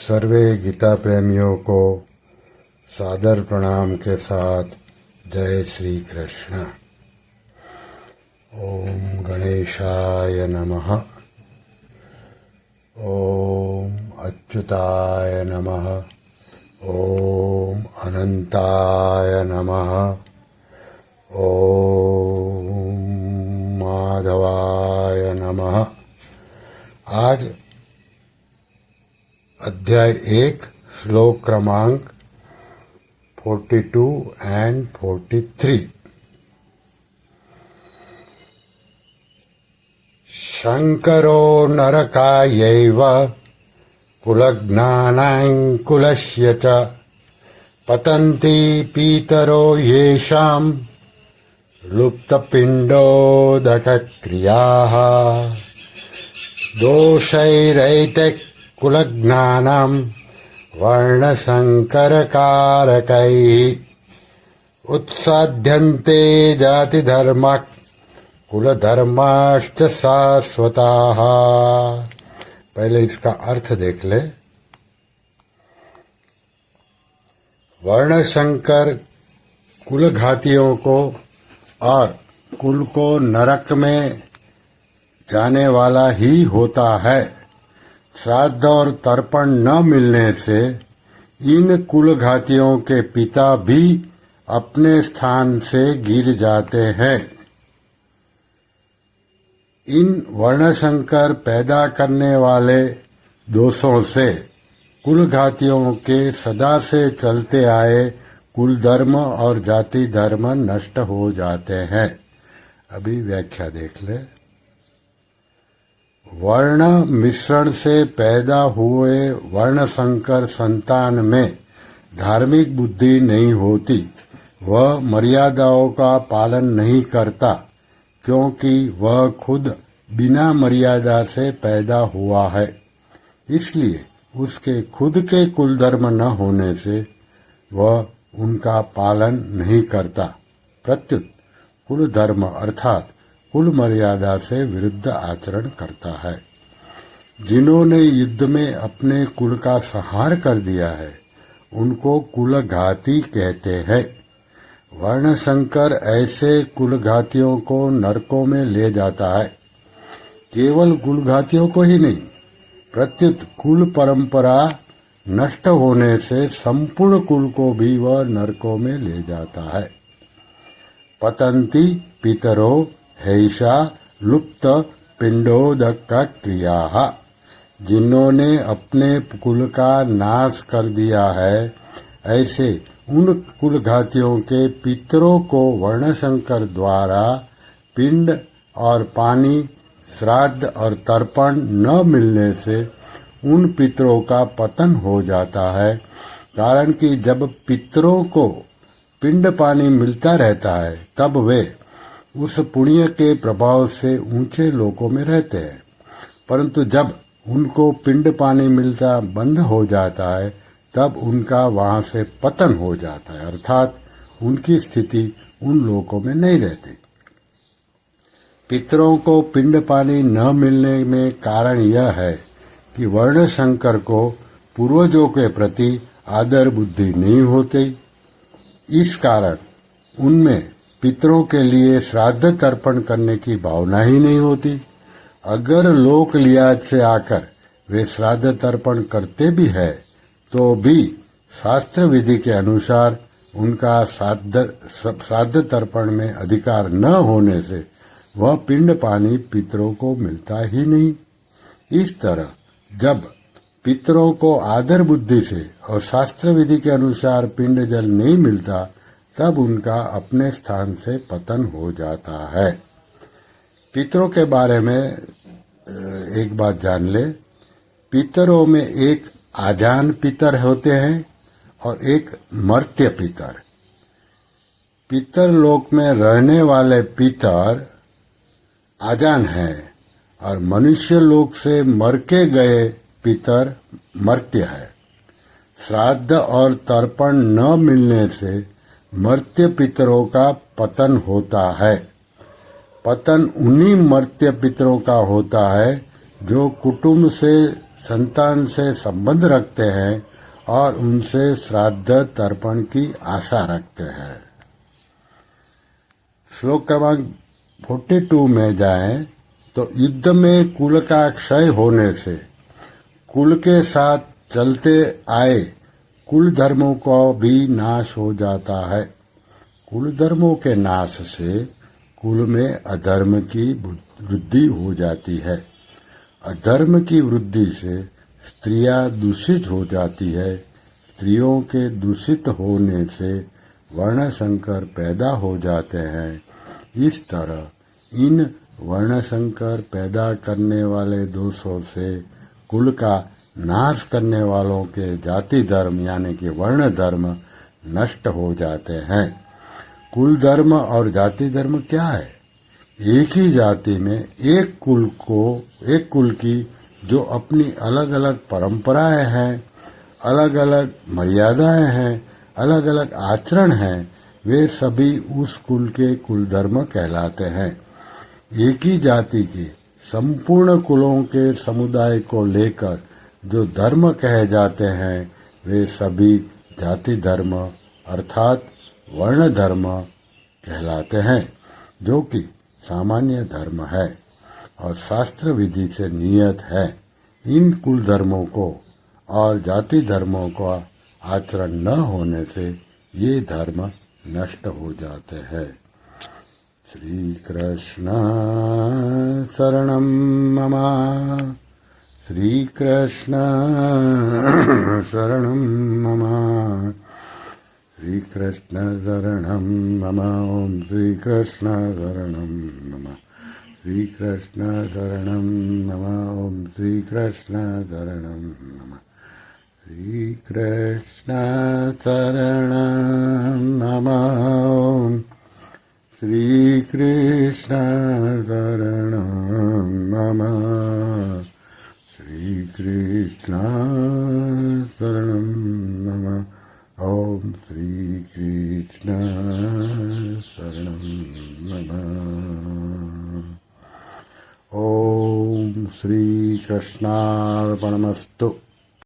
सर्वे गीता प्रेमियों को सादर प्रणाम के साथ जय श्री कृष्ण। ओम गणेशाय नमः। ओम अच्युताय नमः। ओम अनंताय नमः। ओम माधवाय नमः। आज अध्याय 1 श्लोक क्रमांक 42 एंड 43। शंकरो नरकायैव कुलज्ञानाङ्कुलस्य च पतन्ति पीतरो येषां लुप्तपिण्डोदकक्रियाः दोषैरैते कुलज्ञानं वर्णसंकरकारकैः उत्साध्यन्ते जातिधर्माः कुलधर्माश्च शाश्वताः। पहले इसका अर्थ देख ले। वर्णशंकर कुलघातियों को और कुल को नरक में जाने वाला ही होता है। श्राद्ध और तर्पण न मिलने से इन कुलघातियों के पिता भी अपने स्थान से गिर जाते हैं। इन वर्णशंकर पैदा करने वाले दोषों से कुलघातियों के सदा से चलते आए कुल धर्म और जाति धर्म नष्ट हो जाते हैं। अभी व्याख्या देख ले। वर्ण मिश्रण से पैदा हुए वर्णशंकर संतान में धार्मिक बुद्धि नहीं होती। वह मर्यादाओं का पालन नहीं करता, क्योंकि वह खुद बिना मर्यादा से पैदा हुआ है। इसलिए उसके खुद के कुल धर्म न होने से वह उनका पालन नहीं करता, प्रत्युत कुल धर्म अर्थात कुल मर्यादा से विरुद्ध आचरण करता है। जिन्होंने युद्ध में अपने कुल का संहार कर दिया है उनको कुलघाती कहते हैं। वर्णशंकर ऐसे कुलघातियों को नरकों में ले जाता है। केवल कुलघातियों को ही नहीं, प्रत्युत कुल परंपरा नष्ट होने से संपूर्ण कुल को भी वह नरकों में ले जाता है। पतंती पितरो हैषा लुप्त पिंडोदक क्रियाः। जिन्होंने अपने कुल का नाश कर दिया है, ऐसे उन कुलघातियों के पितरों को वर्णशंकर द्वारा पिंड और पानी, श्राद्ध और तर्पण न मिलने से उन पितरों का पतन हो जाता है। कारण कि जब पितरों को पिंड पानी मिलता रहता है तब वे उस पुण्य के प्रभाव से ऊंचे लोकों में रहते हैं, परंतु जब उनको पिंड पानी मिलता बंद हो जाता है तब उनका वहां से पतन हो जाता है, अर्थात उनकी स्थिति उन लोकों में नहीं रहती। पितरों को पिंड पानी न मिलने में कारण यह है कि वर्णशंकर को पूर्वजों के प्रति आदर बुद्धि नहीं होती। इस कारण उनमें पितरों के लिए श्राद्ध तर्पण करने की भावना ही नहीं होती। अगर लोक लिहाज से आकर वे श्राद्ध तर्पण करते भी है तो भी शास्त्र विधि के अनुसार उनका श्राद्ध तर्पण में अधिकार न होने से वह पिंड पानी पितरों को मिलता ही नहीं। इस तरह जब पितरों को आदर बुद्धि से और शास्त्र विधि के अनुसार पिंड जल नहीं मिलता तब उनका अपने स्थान से पतन हो जाता है। पितरों के बारे में एक बात जान ले। पितरों में एक आजान पितर होते हैं और एक मर्त्य पितर। पितर लोक में रहने वाले पितर आजान हैं और मनुष्य लोक से मर के गए पितर मर्त्य है। श्राद्ध और तर्पण न मिलने से मर्त्य पितरों का पतन होता है। पतन उन्हीं मर्त्य पितरों का होता है जो कुटुंब से संतान से संबंध रखते हैं और उनसे श्राद्ध तर्पण की आशा रखते हैं। श्लोक क्रमांक 42 में जाएं तो युद्ध में कुल का क्षय होने से कुल के साथ चलते आए कुल धर्मों का भी नाश हो जाता है। कुल धर्मों के नाश से कुल में अधर्म की वृद्धि हो जाती है। अधर्म की वृद्धि से स्त्रियां दूषित हो जाती है। स्त्रियों के दूषित होने से वर्ण संकर पैदा हो जाते हैं। इस तरह इन वर्ण संकर पैदा करने वाले दोषों से कुल का नाश करने वालों के जाति धर्म यानी कि वर्ण धर्म नष्ट हो जाते हैं। कुल धर्म और जाति धर्म क्या है? एक ही जाति में एक कुल की जो अपनी अलग अलग परंपराएं हैं, अलग अलग मर्यादाएं हैं, अलग अलग आचरण हैं, वे सभी उस कुल के कुल धर्म कहलाते हैं। एक ही जाति के संपूर्ण कुलों के समुदाय को लेकर जो धर्म कहे जाते हैं वे सभी जाति धर्म अर्थात वर्ण धर्म कहलाते हैं, जो कि सामान्य धर्म है और शास्त्र विधि से नियत है। इन कुल धर्मों को और जाति धर्मों का आचरण न होने से ये धर्म नष्ट हो जाते हैं। श्री कृष्ण शरणं मम, श्री कृष्ण शरणं मम, श्री कृष्ण शरणं मम, ओम श्री कृष्ण शरणं मम, श्री कृष्ण शरणं मम, ओम श्री कृष्ण शरणं मम, श्री कृष्ण शरणं मम, ओम श्री कृष्ण शरणं मम, श्री कृष्ण शरणं मम, ओम श्री कृष्ण शरणं मम। ओम श्री कृष्णार्पणमस्तु।